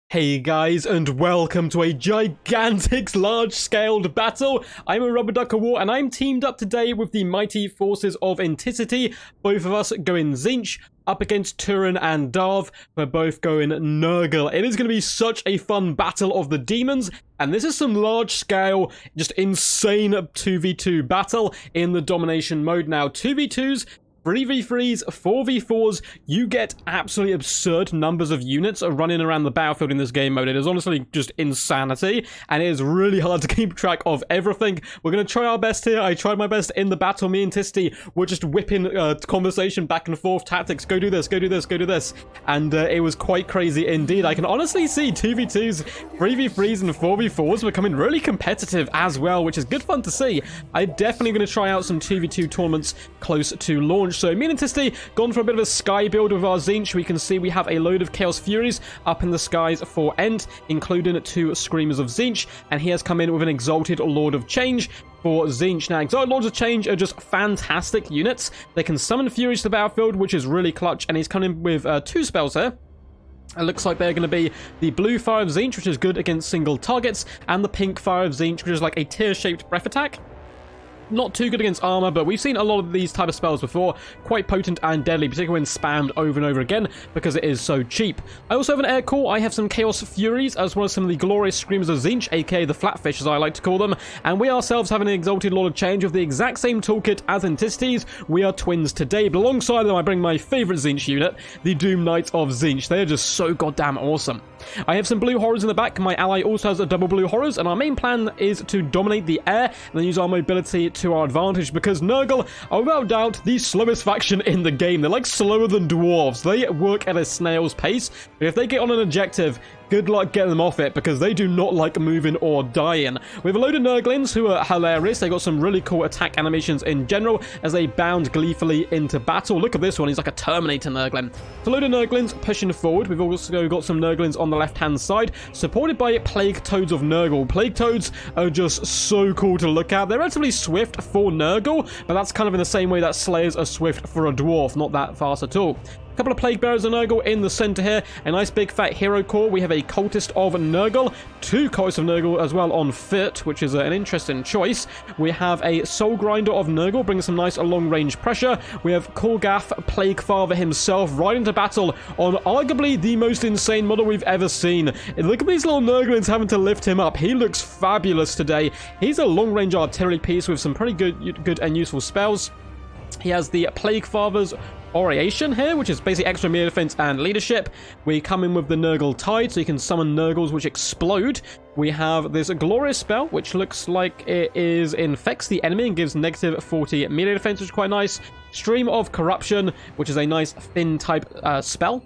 Hey guys, and welcome to a gigantic, large-scaled battle. I'm a rubber duck of war, and I'm teamed up today with the mighty forces of Enticity. Both of us going Tzeentch up against Turin and Dahv. We're both going Nurgle. It is going to be such a fun battle of the demons, and this is some large-scale, just insane 2v2 battle in the Domination mode. Now, 2v2s, 3v3s, 4v4s, you get absolutely absurd numbers of units running around the battlefield in this game mode. It is honestly just insanity, and it is really hard to keep track of everything. We're going to try our best here. I tried my best in the battle. Me and Enticity were just whipping conversation back and forth, tactics, go do this, go do this, go do this, and it was quite crazy indeed. I can honestly see 2v2s, 3v3s, and 4v4s becoming really competitive as well, which is good fun to see. I'm definitely going to try out some 2v2 tournaments close to launch. So me and Enticity gone for a bit of a sky build with our Tzeentch. We can see we have a load of Chaos Furies up in the skies for Ent, including 2 Screamers of Tzeentch, and he has come in with an Exalted Lord of Change for Tzeentch. Now, Exalted Lords of Change are just fantastic units. They can summon Furies to the battlefield, which is really clutch, and he's coming in with 2 spells here. It looks like they're going to be the blue Fire of Tzeentch, which is good against single targets, and the pink Fire of Tzeentch, which is like a tear-shaped breath attack. Not too good against armor, but we've seen a lot of these type of spells before. Quite potent and deadly, particularly when spammed over and over again, because it is so cheap. I also have an air core. I have some Chaos Furies, as well as some of the glorious Screamers of Tzeentch, aka the Flatfish, as I like to call them. And we ourselves have an Exalted Lord of Change with the exact same toolkit as Enticity's. We are twins today, but alongside them I bring my favorite Tzeentch unit, the Doom Knights of Tzeentch. They are just so goddamn awesome. I have some blue horrors in the back. My ally also has a double blue horrors, and our main plan is to dominate the air and then use our mobility to our advantage, because Nurgle are without doubt the slowest faction in the game. They're like slower than dwarves. They work at a snail's pace, but if they get on an objective, good luck getting them off it, because they do not like moving or dying. We have a load of Nurglings who are hilarious. They got some really cool attack animations in general as they bound gleefully into battle. Look at this one. He's like a Terminator Nurgling. So a load of Nurglings pushing forward. We've also got some Nurglings on the left-hand side, supported by Plague Toads of Nurgle. Plague Toads are just so cool to look at. They're relatively swift for Nurgle, but that's kind of in the same way that Slayers are swift for a dwarf. Not that fast at all. Couple of Plague Bearers of Nurgle in the center here. A nice big fat hero core. We have a Cultist of Nurgle. 2 Cultists of Nurgle as well on foot, which is an interesting choice. We have a Soul Grinder of Nurgle, bringing some nice long-range pressure. We have Kulgath, Plague Father himself, right into battle on arguably the most insane model we've ever seen. Look at these little Nurglings having to lift him up. He looks fabulous today. He's a long-range artillery piece with some pretty good and useful spells. He has the Plague Father's Oration here, which is basically extra melee defense and leadership. We come in with the Nurgle Tide, so you can summon Nurgles which explode. We have this glorious spell, which looks like it infects the enemy and gives negative 40 melee defense, which is quite nice. Stream of Corruption, which is a nice Finn type spell.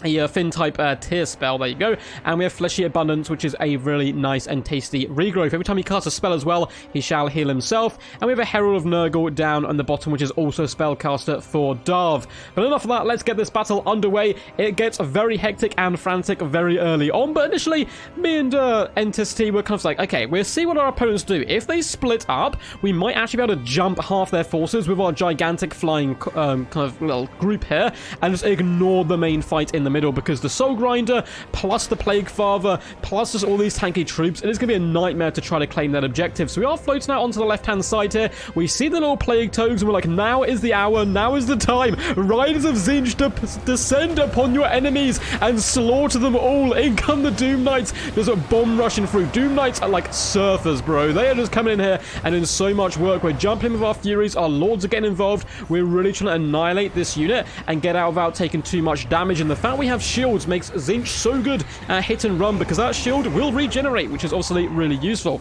A Finn type tier spell, there you go. And we have Fleshy Abundance, which is a really nice and tasty regrowth. Every time he casts a spell as well, he shall heal himself. And we have a Herald of Nurgle down on the bottom, which is also a spellcaster for Dahv. But enough of that, let's get this battle underway. It gets very hectic and frantic very early on, but initially, me and Enticity were kind of like, okay, we'll see what our opponents do. If they split up, we might actually be able to jump half their forces with our gigantic flying kind of little group here, and just ignore the main fight in the middle, because the Soul Grinder plus the Plague Father plus just all these tanky troops, it is going to be a nightmare to try to claim that objective. So we are floating out onto the left hand side here. We see the little Plague Toads and we're like, now is the hour, now is the time. Riders of Tzeentch, descend upon your enemies and slaughter them all. In come the Doom Knights, there's a bomb rushing through. Doom Knights are like surfers, bro. They are just coming in here and doing so much work. We're jumping in with our Furies, our Lords are getting involved. We're really trying to annihilate this unit and get out without taking too much damage, and the fact we have shields makes Tzeentch so good at hit and run, because that shield will regenerate, which is obviously really useful.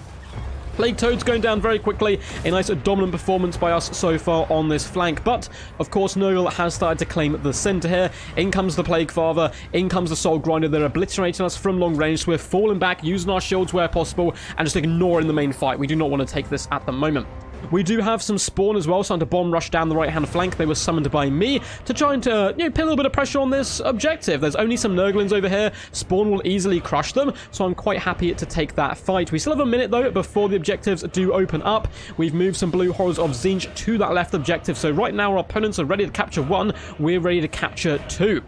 Plague Toads going down very quickly. A nice dominant performance by us so far on this flank. But, of course, Nurgle has started to claim the center here. In comes the Plague Father. In comes the Soul Grinder. They're obliterating us from long range. So we're falling back, using our shields where possible, and just ignoring the main fight. We do not want to take this at the moment. We do have some spawn as well, starting to bomb rush down the right-hand flank. They were summoned by me to try and put a little bit of pressure on this objective. There's only some Nurglings over here. Spawn will easily crush them, so I'm quite happy to take that fight. We still have a minute, though, before the objectives do open up. We've moved some blue horrors of Tzeentch to that left objective, so right now our opponents are ready to capture 1. We're ready to capture 2.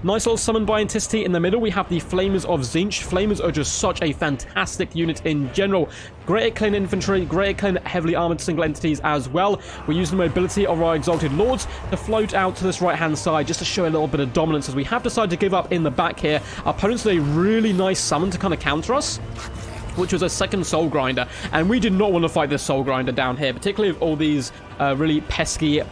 Nice little summon by Enticity in the middle. We have the Flamers of Tzeentch. Flamers are just such a fantastic unit in general. Great at clean infantry, great at clean heavily armored single entities as well. We use the mobility of our Exalted Lords to float out to this right-hand side just to show a little bit of dominance as we have decided to give up in the back here. Our opponents did a really nice summon to kind of counter us, which was a second Soul Grinder, and we did not want to fight this Soul Grinder down here, particularly with all these really pesky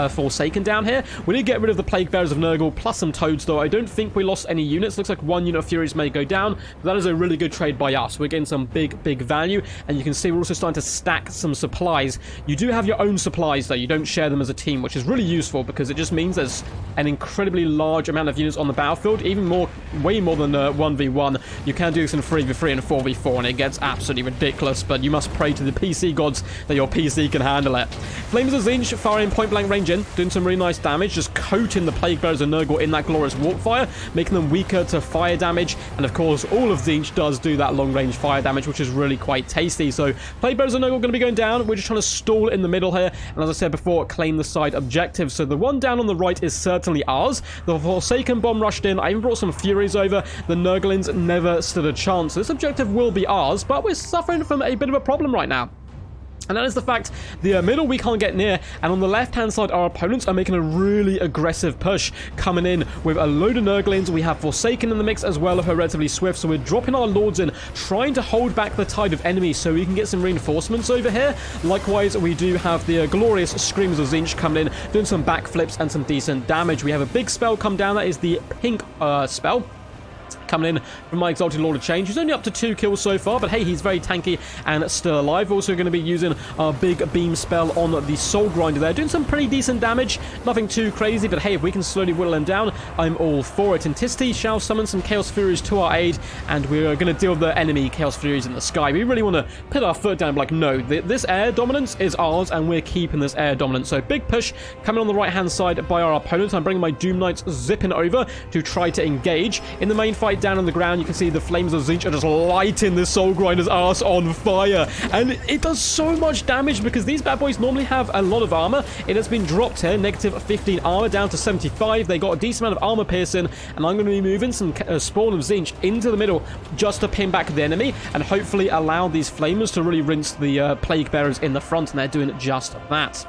Forsaken down here. We did get rid of the Plague Bearers of Nurgle plus some Toads, though I don't think we lost any units. Looks like 1 unit of Furies may go down, but that is a really good trade by us. We're getting some big value, and you can see we're also starting to stack some supplies. You do have your own supplies, though. You don't share them as a team, which is really useful because it just means there's an incredibly large amount of units on the battlefield, even more, way more than 1v1. You can do this in 3v3 and 4v4, and it gets absolutely ridiculous, but you must pray to the PC gods that your PC can handle it. Flames of Tzeentch firing point blank range in, doing some really nice damage, just coating the Plague Bearers of Nurgle in that glorious warp fire, making them weaker to fire damage, and of course all of Tzeentch does do that long range fire damage, which is really quite tasty. So Plague Bearers of Nurgle are going to be going down. We're just trying to stall in the middle here, and as I said before, claim the side objective. So the one down on the right is certainly ours. The Forsaken bomb rushed in. I even brought some Furies over. The Nurglings never stood a chance. This objective will be ours, but we're suffering from a bit of a problem right now. And that is the fact the middle we can't get near, and on the left-hand side our opponents are making a really aggressive push, coming in with a load of Nurglings. We have Forsaken in the mix as well, of her relatively swift, so we're dropping our Lords in, trying to hold back the tide of enemies so we can get some reinforcements over here. Likewise, we do have the glorious Screamers of Tzeentch coming in, doing some backflips and some decent damage. We have a big spell come down, that is the pink spell coming in from my Exalted Lord of Change, who's only up to 2 kills so far, but hey, he's very tanky and still alive. Also going to be using our big beam spell on the Soul Grinder there, doing some pretty decent damage, nothing too crazy, but hey, if we can slowly whittle him down, I'm all for it. Enticity shall summon some Chaos Furies to our aid, and we're going to deal with the enemy Chaos Furies in the sky. We really want to put our foot down, like, no, this air dominance is ours, and we're keeping this air dominance. So big push coming on the right-hand side by our opponent. I'm bringing my Doom Knights zipping over to try to engage. In the main fight down on the ground, you can see the Flames of Tzeentch are just lighting this Soul Grinder's ass on fire, and it does so much damage because these bad boys normally have a lot of armor. It has been dropped here, negative 15 armor down to 75. They got a decent amount of armor piercing, and I'm going to be moving some spawn of Tzeentch into the middle just to pin back the enemy and hopefully allow these Flamers to really rinse the Plague Bearers in the front, and they're doing just that.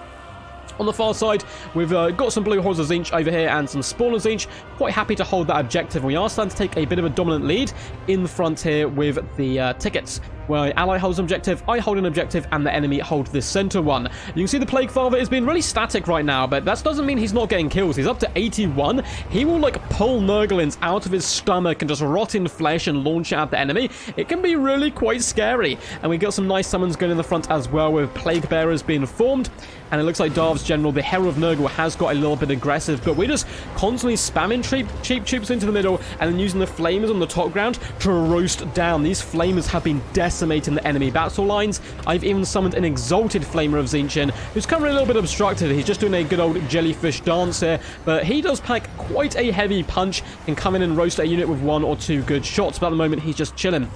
On the far side, we've got some blue hordes of Tzeentch over here and some spawn of Tzeentch. Quite happy to hold that objective. We are starting to take a bit of a dominant lead in the front here with the tickets. Where ally holds an objective, I hold an objective, and the enemy hold this center one. You can see the Plague Father has been really static right now, but that doesn't mean he's not getting kills. He's up to 81. He will, like, pull Nurglings out of his stomach and just rot in flesh and launch it at the enemy. It can be really quite scary. And we got some nice summons going in the front as well, with Plague Bearers being formed. And it looks like Dahv's general, the Herald of Nurgle, has got a little bit aggressive, but we're just constantly spamming cheap troops into the middle and then using the Flamers on the top ground to roast down. These Flamers have been decimating the enemy battle lines. I've even summoned an Exalted Flamer of Tzeentch in, who's currently a little bit obstructed. He's just doing a good old jellyfish dance here, but he does pack quite a heavy punch and come in and roast a unit with 1 or 2 good shots, but at the moment he's just chilling.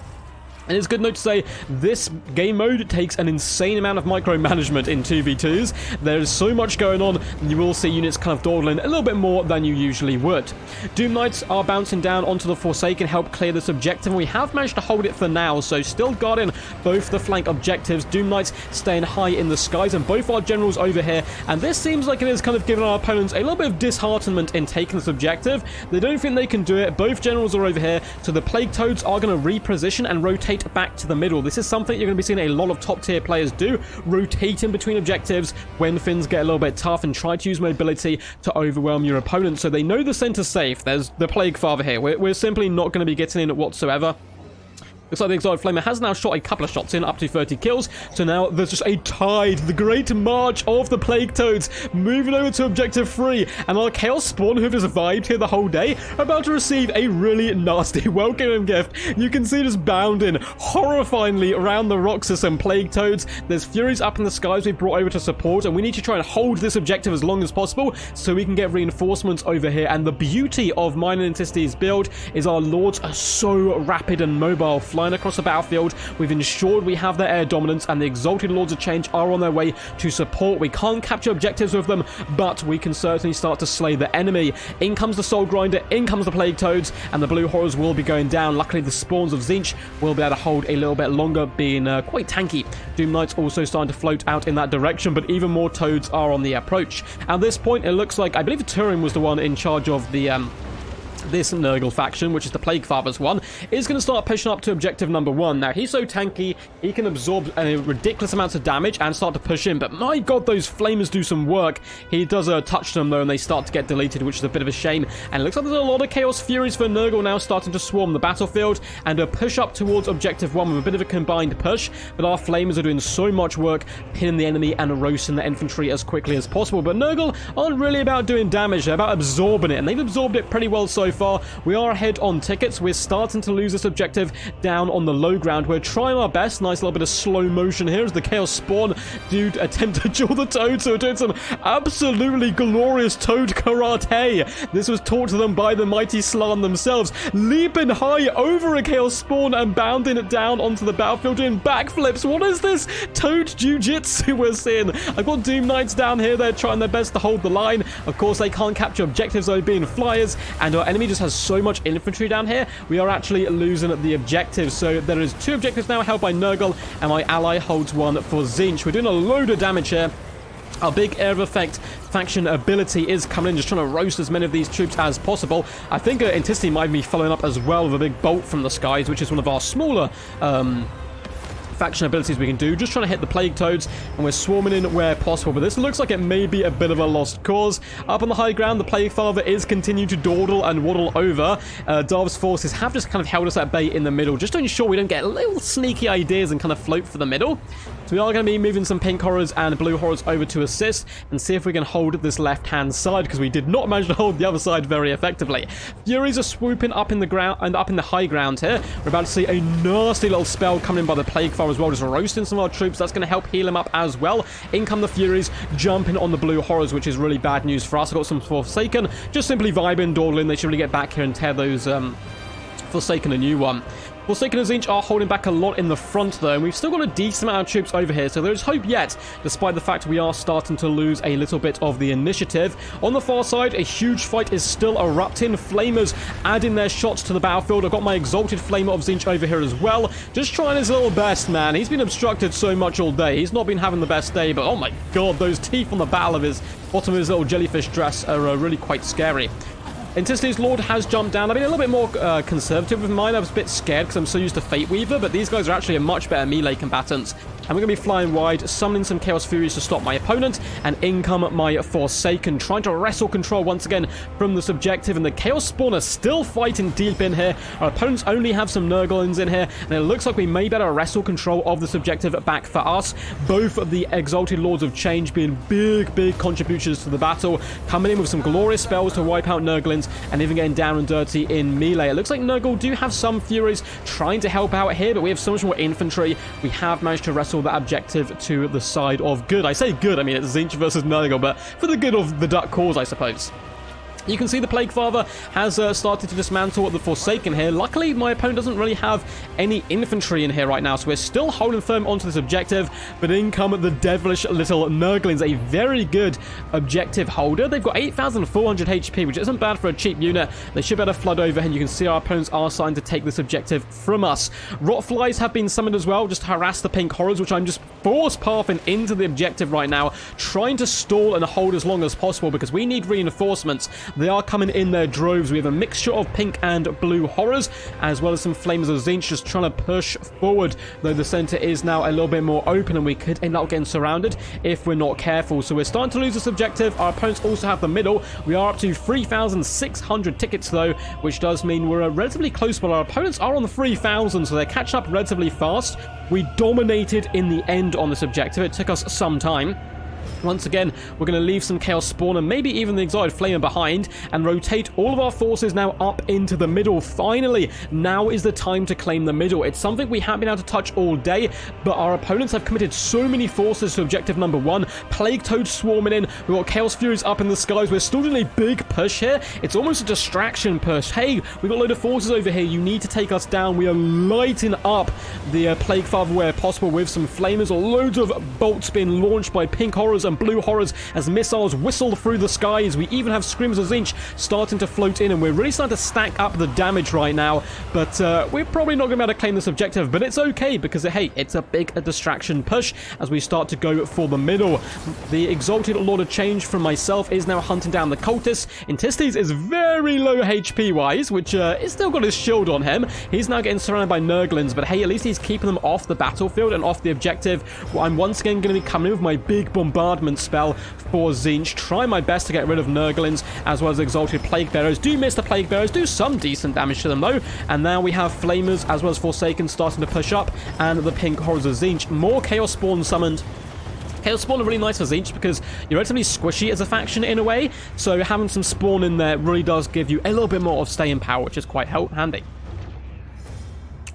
And it's a good note to say, this game mode takes an insane amount of micromanagement in 2v2s. There's so much going on, you will see units kind of dawdling a little bit more than you usually would. Doom Knights are bouncing down onto the Forsaken, help clear this objective, and we have managed to hold it for now, so still guarding both the flank objectives. Doom Knights staying high in the skies, and both our generals over here, and this seems like it is kind of giving our opponents a little bit of disheartenment in taking this objective. They don't think they can do it. Both generals are over here, so the Plague Toads are going to reposition and rotate back to the middle. This is something you're going to be seeing a lot of top tier players do, rotating between objectives when things get a little bit tough, and try to use mobility to overwhelm your opponent. So they know the center's safe. There's the Plague Father here. We're simply not going to be getting in whatsoever. Looks like the Exiled Flamer has now shot a couple of shots in, up to 30 kills. So now there's just a tide, the great march of the Plague Toads, moving over to Objective 3. And our Chaos Spawn, who have survived here the whole day, are about to receive a really nasty welcome gift. You can see just bounding horrifyingly around the rocks of some Plague Toads. There's Furies up in the skies we've brought over to support, and we need to try and hold this objective as long as possible so we can get reinforcements over here. And the beauty of mine and Anticity's build is our Lords are so rapid and mobile, flying across the battlefield. We've ensured we have their air dominance, and the Exalted Lords of Change are on their way to support. We can't capture objectives with them, but we can certainly start to slay the enemy. In comes the Soul Grinder, in comes the Plague Toads, and the Blue Horrors will be going down. Luckily, the spawns of Tzeentch will be able to hold a little bit longer, being quite tanky. Doom Knights also starting to float out in that direction, but even more Toads are on the approach. At this point, it looks like, I believe Turin was the one in charge of the this Nurgle faction, which is the Plague Father's one, is going to start pushing up to objective number 1. Now, he's so tanky, he can absorb ridiculous amounts of damage and start to push in, but my god, those Flamers do some work. He does touch them, though, and they start to get deleted, which is a bit of a shame. And it looks like there's a lot of Chaos Furies for Nurgle now starting to swarm the battlefield and push up towards objective 1 with a bit of a combined push, but our Flamers are doing so much work, pinning the enemy and roasting the infantry as quickly as possible. But Nurgle aren't really about doing damage, they're about absorbing it, and they've absorbed it pretty well so far. We are ahead on tickets. We're starting to lose this objective down on the low ground. We're trying our best. Nice little bit of slow motion here as the Chaos Spawn dude attempt to duel the Toad. So we're doing some absolutely glorious Toad karate. This was taught to them by the mighty Slan themselves. Leaping high over a Chaos Spawn and bounding it down onto the battlefield, doing backflips. What is this Toad jiu-jitsu we're seeing? I've got Doom Knights down here. They're trying their best to hold the line. Of course, they can't capture objectives, though, being flyers, and our enemy just has so much infantry down here. We are actually losing the objectives. So there is 2 objectives now held by Nurgle, and my ally holds 1 for Tzeentch. We're doing a load of damage here. Our big Air of Effect faction ability is coming in, just trying to roast as many of these troops as possible. I think Enticity might be following up as well with a big bolt from the skies, which is one of our smaller faction abilities we can do, just trying to hit the Plague Toads, and we're swarming in where possible, but this looks like it may be a bit of a lost cause. Up on the high ground, the Plague Father is continuing to dawdle and waddle over. Dahv's forces have just kind of held us at bay in the middle, just to ensure we don't get little sneaky ideas and kind of float for the middle. So we are going to be moving some Pink Horrors and Blue Horrors over to assist and see if we can hold this left-hand side, because we did not manage to hold the other side very effectively. Furies are swooping up in the ground and up in the high ground here. We're about to see a nasty little spell coming in by the Plague Father as well, just roasting some of our troops. That's going to help heal him up as well. In come the Furies, jumping on the Blue Horrors, which is really bad news for us. I've got some Forsaken, just simply vibing, dawdling. They should really get back here and tear those Forsaken a new one. Forsaken and Tzeentch are holding back a lot in the front, though, and we've still got a decent amount of troops over here, so there's hope yet, despite the fact we are starting to lose a little bit of the initiative. On the far side, a huge fight is still erupting. Flamers adding their shots to the battlefield. I've got my Exalted Flamer of Tzeentch over here as well, just trying his little best, man. He's been obstructed so much all day. He's not been having the best day, but oh my god, those teeth on the bottom of his little jellyfish dress are really quite scary. Anticity's Lord has jumped down. I've been a little bit more conservative with mine. I was a bit scared because I'm so used to Fate Weaver, but these guys are actually a much better melee combatant. And we're going to be flying wide, summoning some Chaos Furies to stop my opponent, and in come my Forsaken, trying to wrestle control once again from this objective, and the Chaos Spawn are still fighting deep in here. Our opponents only have some Nurglings in here, and it looks like we may better wrestle control of this objective back for us. Both of the Exalted Lords of Change being big contributions to the battle, coming in with some glorious spells to wipe out Nurglings, and even getting down and dirty in melee. It looks like Nurgle do have some Furies trying to help out here, but we have so much more infantry. We have managed to wrestle that objective to the side of good. I say good, I mean it's Tzeentch versus Nurgle, but for the good of the duck cause, I suppose. You can see the Plague Father has started to dismantle the Forsaken here. Luckily, my opponent doesn't really have any infantry in here right now, so we're still holding firm onto this objective, but in come the devilish little Nurglings, a very good objective holder. They've got 8,400 HP, which isn't bad for a cheap unit. They should be able to flood over, and you can see our opponents are starting to take this objective from us. Rotflies have been summoned as well, just to harass the Pink Horrors, which I'm just force pathing into the objective right now, trying to stall and hold as long as possible, because we need reinforcements. They are coming in their droves. We have a mixture of pink and blue horrors, as well as some flames of Tzeentch just trying to push forward, though the center is now a little bit more open and we could end up getting surrounded if we're not careful. So we're starting to lose this objective. Our opponents also have the middle. We are up to 3,600 tickets though, which does mean we're relatively close, but our opponents are on the 3,000, so they're catching up relatively fast. We dominated in the end on this objective. It took us some time. Once again, we're going to leave some Chaos Spawner, maybe even the Exiled Flamer behind, and rotate all of our forces now up into the middle. Finally, now is the time to claim the middle. It's something we haven't been able to touch all day, but our opponents have committed so many forces to objective number 1. Plague Toads swarming in. We've got Chaos Furies up in the skies. We're still doing a big push here. It's almost a distraction push. Hey, we've got a load of forces over here. You need to take us down. We are lighting up the Plague Father where possible with some flamers, or loads of bolts being launched by pink horrors and blue horrors as missiles whistle through the skies. We even have Screams of Tzeentch starting to float in, and we're really starting to stack up the damage right now. But we're probably not going to be able to claim this objective, but it's okay because, hey, it's a big distraction push as we start to go for the middle. The Exalted Lord of Change from myself is now hunting down the cultists. Inticity's is very low HP wise, which is still got his shield on him. He's now getting surrounded by Nurglings, but hey, at least he's keeping them off the battlefield and off the objective. Well, I'm once again going to be coming in with my big bombardment spell for Tzeentch. Try my best to get rid of Nurglings as well as Exalted Plague Bearers. Do miss the Plague Bearers, do some decent damage to them though. And now we have Flamers as well as Forsaken starting to push up, and the pink horrors of Tzeentch. More Chaos Spawn summoned. Chaos Spawn are really nice for Tzeentch because you're relatively squishy as a faction in a way, so having some spawn in there really does give you a little bit more of staying power, which is quite handy.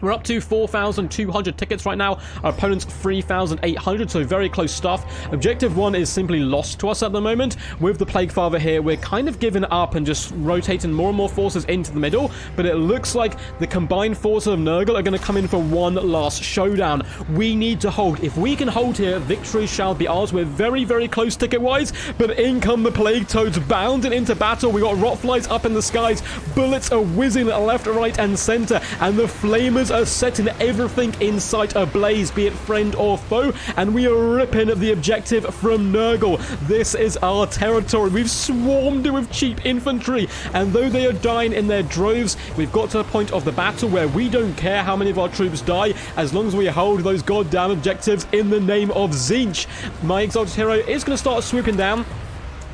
We're up to 4,200 tickets right now. Our opponent's 3,800, so very close stuff. Objective 1 is simply lost to us at the moment. With the Plague Father here, we're kind of giving up and just rotating more and more forces into the middle, but it looks like the combined forces of Nurgle are going to come in for one last showdown. We need to hold. If we can hold here, victory shall be ours. We're very, very close ticket-wise, but in come the Plague Toads bounding into battle. We got Rotflies up in the skies. Bullets are whizzing left, right, and center, and the Flamers are setting everything in sight ablaze, be it friend or foe, and we are ripping the objective from Nurgle. This is our territory. We've swarmed it with cheap infantry, and though they are dying in their droves, we've got to a point of the battle where we don't care how many of our troops die as long as we hold those goddamn objectives in the name of Tzeentch. My Exalted Hero is going to start swooping down,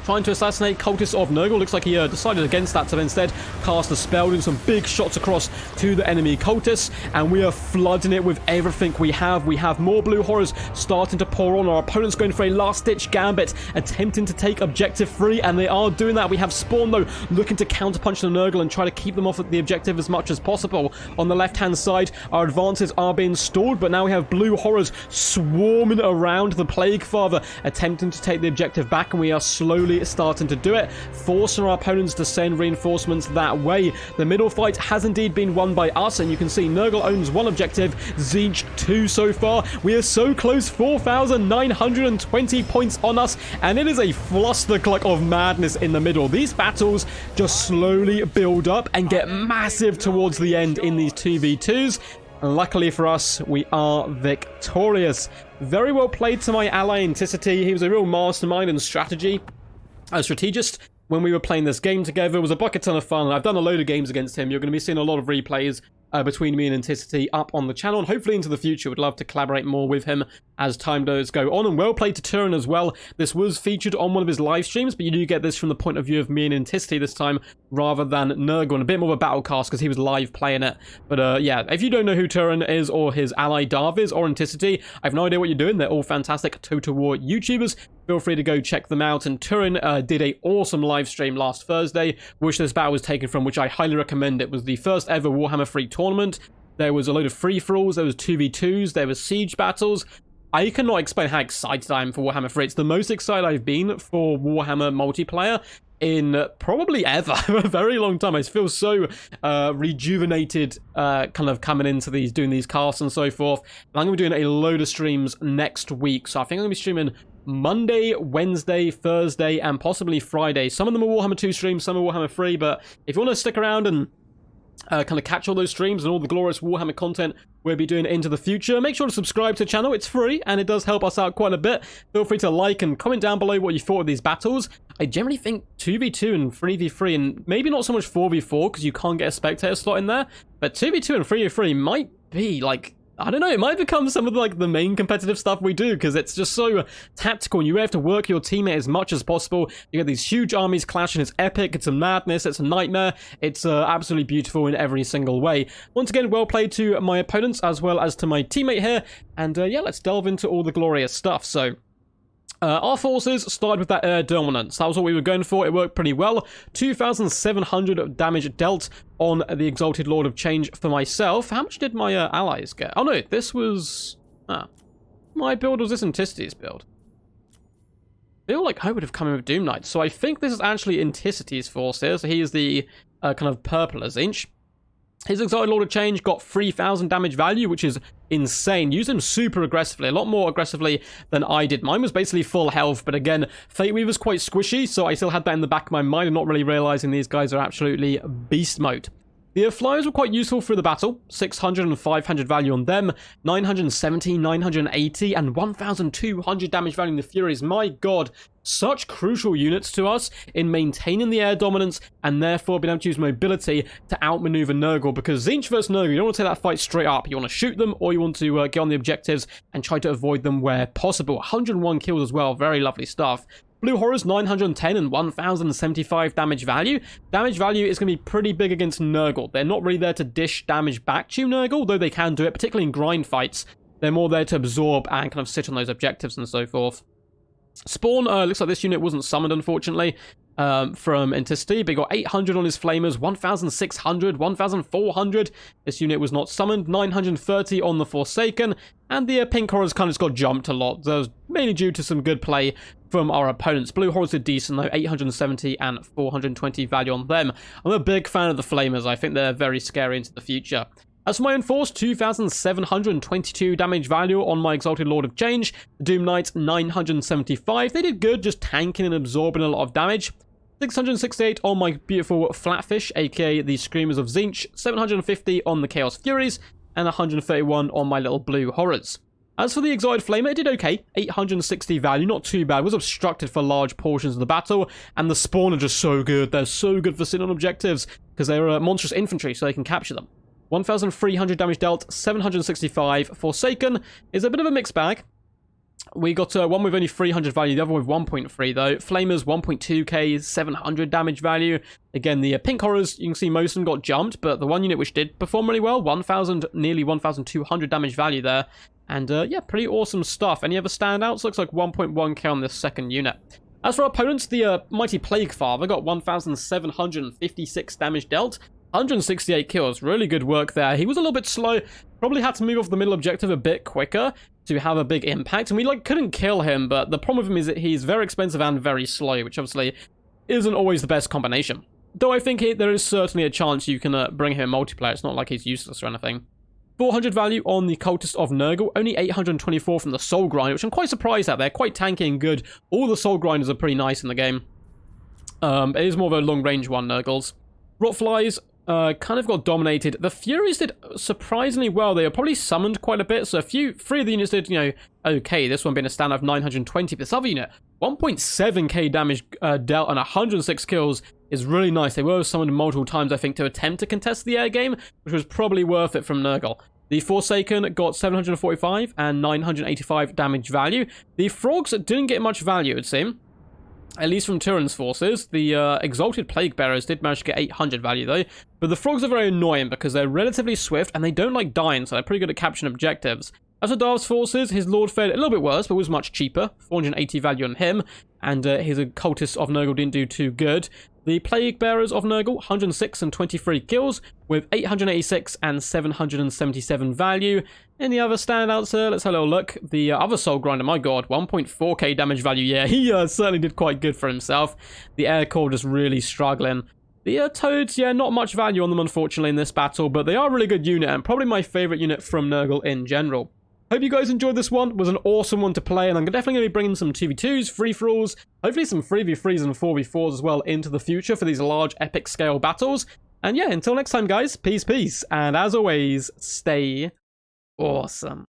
trying to assassinate cultists of Nurgle. Looks like he decided against that to instead cast a spell, doing some big shots across to the enemy cultists, and we are flooding it with everything we have. We have more blue horrors starting to pour on. Our opponent's going for a last-ditch gambit, attempting to take objective 3, and they are doing that. We have Spawn, though, looking to counterpunch the Nurgle and try to keep them off at the objective as much as possible. On the left-hand side, our advances are being stalled, but now we have blue horrors swarming around the Plague Father, attempting to take the objective back, and we are slowly starting to do it, forcing our opponents to send reinforcements that way. The middle fight has indeed been won by us, and you can see Nurgle owns 1 objective, Tzeentch 2 so far. We are so close, 4,920 points on us, and it is a flustercluck of madness in the middle. These battles just slowly build up and get massive towards the end in these 2v2s. Luckily for us, we are victorious. Very well played to my ally Enticity. He was a real mastermind in strategy. A strategist when we were playing this game together. It was a bucket ton of fun. I've done a load of games against him. You're going to be seeing a lot of replays between me and Enticity up on the channel, and hopefully into the future. Would love to collaborate more with him as time does go on. And well played to Turin as well. This was featured on one of his live streams, but you do get this from the point of view of me and Enticity this time rather than Nurgle, and a bit more of a battle cast because he was live playing it. But yeah, if you don't know who Turin is or his ally Dahv is or Enticity, I have no idea what you're doing. They're all fantastic Total War YouTubers. Feel free to go check them out. And Turin did a awesome live stream last Thursday, which this battle was taken from, which I highly recommend. It was the first ever Warhammer 3 tournament. There was a load of free-for-alls, there was 2v2s, there was siege battles. I cannot explain how excited I am for Warhammer 3. It's the most excited I've been for Warhammer multiplayer in probably ever. A very long time. I feel so rejuvenated kind of coming into these, doing these casts and so forth. And I'm going to be doing a load of streams next week. So I think I'm going to be streaming Monday, Wednesday, Thursday, and possibly Friday. Some of them are Warhammer 2 streams, some are Warhammer 3, but if you want to stick around and kind of catch all those streams and all the glorious Warhammer content we'll be doing into the future. Make sure to subscribe to the channel. It's free and it does help us out quite a bit. Feel free to like and comment down below what you thought of these battles. I generally think 2v2 and 3v3, and maybe not so much 4v4 because you can't get a spectator slot in there, but 2v2 and 3v3 might be like, I don't know, it might become some of the main competitive stuff we do, because it's just so tactical and you really have to work your teammate as much as possible. You get these huge armies clashing. It's epic, it's a madness, it's a nightmare. It's absolutely beautiful in every single way. Once again, well played to my opponents as well as to my teammate here. And yeah, let's delve into all the glorious stuff. So our forces started with that air dominance. That was what we were going for. It worked pretty well. 2,700 damage dealt on the Exalted Lord of Change for myself. How much did my allies get? Oh no, this was... my build was this Anticity's build. I feel like I would have come in with Doom Knight. So I think this is actually Anticity's forces. He is the kind of purple Zinch. His Exalted Lord of Change got 3,000 damage value, which is insane. Used him super aggressively, a lot more aggressively than I did. Mine was basically full health, but again, Fate Weaver's quite squishy, so I still had that in the back of my mind and not really realizing these guys are absolutely beast mode. The flyers were quite useful through the battle. 600 and 500 value on them, 970, 980, and 1,200 damage value in the Furies. My god, such crucial units to us in maintaining the air dominance and therefore being able to use mobility to outmaneuver Nurgle, because Zinch versus Nurgle, you don't want to take that fight straight up. You want to shoot them, or you want to get on the objectives and try to avoid them where possible. 101 kills as well, very lovely stuff. Blue Horrors, 910 and 1,075 damage value. Damage value is going to be pretty big against Nurgle. They're not really there to dish damage back to Nurgle, though they can do it, particularly in grind fights. They're more there to absorb and kind of sit on those objectives and so forth. Spawn, looks like this unit wasn't summoned, unfortunately, from Enticity, but he got 800 on his Flamers, 1,600, 1,400. This unit was not summoned, 930 on the Forsaken, and the Pink Horrors kind of just got jumped a lot. That was mainly due to some good play from our opponents. Blue Horrors did decent, though, 870 and 420 value on them. I'm a big fan of the Flamers. I think they're very scary into the future. As for my own force, 2,722 damage value on my Exalted Lord of Change. The Doom Knights, 975. They did good, just tanking and absorbing a lot of damage. 668 on my beautiful Flatfish, aka the Screamers of Zinch. 750 on the Chaos Furies. And 131 on my little Blue Horrors. As for the Exalted Flamer, it did okay. 860 value, not too bad. It was obstructed for large portions of the battle. And the Spawn are just so good. They're so good for sitting on objectives, because they're monstrous infantry, so they can capture them. 1,300 damage dealt, 765. Forsaken is a bit of a mixed bag. We got one with only 300 value, the other with 1.3 though. Flamers, 1.2k, 700 damage value. Again, the Pink Horrors, you can see most of them got jumped, but the one unit which did perform really well, 1,000, nearly 1,200 damage value there. And yeah, pretty awesome stuff. Any other standouts? Looks like 1.1k on this second unit. As for our opponents, the Mighty Plague Father got 1,756 damage dealt. 168 kills, really good work there. He was a little bit slow, probably had to move off the middle objective a bit quicker to have a big impact, and we couldn't kill him, but the problem with him is that he's very expensive and very slow, which obviously isn't always the best combination. Though I think there is certainly a chance you can bring him in multiplayer. It's not like he's useless or anything. 400 value on the Cultist of Nurgle, only 824 from the Soul Grinder, which I'm quite surprised at. They're quite tanky and good. All the Soul Grinders are pretty nice in the game. It is more of a long-range one, Nurgles. Rotflies kind of got dominated. The Furies did surprisingly well. They were probably summoned quite a bit, so three of the units did, okay. This one being a standout of 920. This other unit, 1.7k damage dealt and 106 kills is really nice. They were summoned multiple times, I think, to attempt to contest the air game, which was probably worth it from Nurgle. The Forsaken got 745 and 985 damage value. The Frogs didn't get much value, it would seem. At least from Turin's forces. The Exalted Plague Bearers did manage to get 800 value, though. But the Frogs are very annoying because they're relatively swift and they don't like dying, so they're pretty good at capturing objectives. As for Dahv's forces, his Lord fared a little bit worse, but was much cheaper. 480 value on him, and his Cultists of Nurgle didn't do too good. The Plague Bearers of Nurgle, 106 and 23 kills, with 886 and 777 value. Any other standouts here? Let's have a little look. The other Soul Grinder, my god, 1.4k damage value. Yeah, he certainly did quite good for himself. The Air Core just really struggling. The Toads, yeah, not much value on them, unfortunately, in this battle, but they are a really good unit, and probably my favourite unit from Nurgle in general. Hope you guys enjoyed this one. It was an awesome one to play, and I'm definitely going to be bringing some 2v2s, free-for-alls, hopefully some 3v3s and 4v4s as well into the future for these large epic scale battles. And yeah, until next time, guys, peace, peace. And as always, stay awesome.